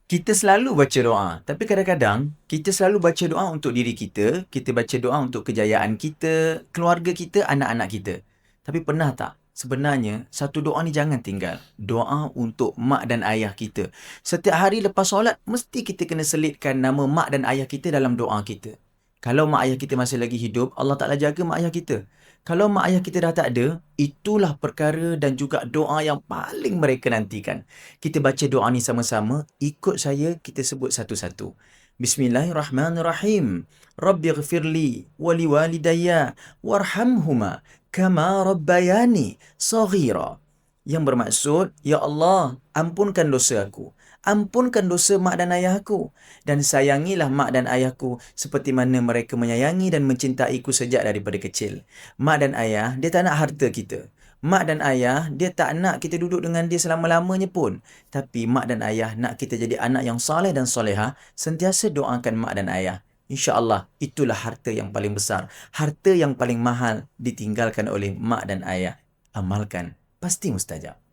Kita selalu baca doa, tapi kadang-kadang kita selalu baca doa untuk diri kita baca doa untuk kejayaan kita, keluarga kita, anak-anak kita. Tapi pernah tak? Sebenarnya, satu doa ni jangan tinggal. Doa untuk mak dan ayah kita. Setiap hari lepas solat, mesti kita kena selitkan nama mak dan ayah kita dalam doa kita. Kalau mak ayah kita masih lagi hidup, Allah Ta'ala jaga mak ayah kita. Kalau mak ayah kita dah tak ada, itulah perkara dan juga doa yang paling mereka nantikan. Kita baca doa ni sama-sama, ikut saya kita sebut satu-satu. Bismillahirrahmanirrahim. Rabbighfirli wali walidayya warhamhuma kama rabbayani saghira. Yang bermaksud, Ya Allah, ampunkan dosa aku. Ampunkan dosa mak dan ayah aku. Dan sayangilah mak dan ayahku seperti mana mereka menyayangi dan mencintaiku sejak daripada kecil. Mak dan ayah, dia tak nak harta kita. Mak dan ayah, dia tak nak kita duduk dengan dia selama-lamanya pun. Tapi mak dan ayah nak kita jadi anak yang soleh dan solehah, sentiasa doakan mak dan ayah. InsyaAllah, itulah harta yang paling besar. Harta yang paling mahal ditinggalkan oleh mak dan ayah. Amalkan, pasti mustajab.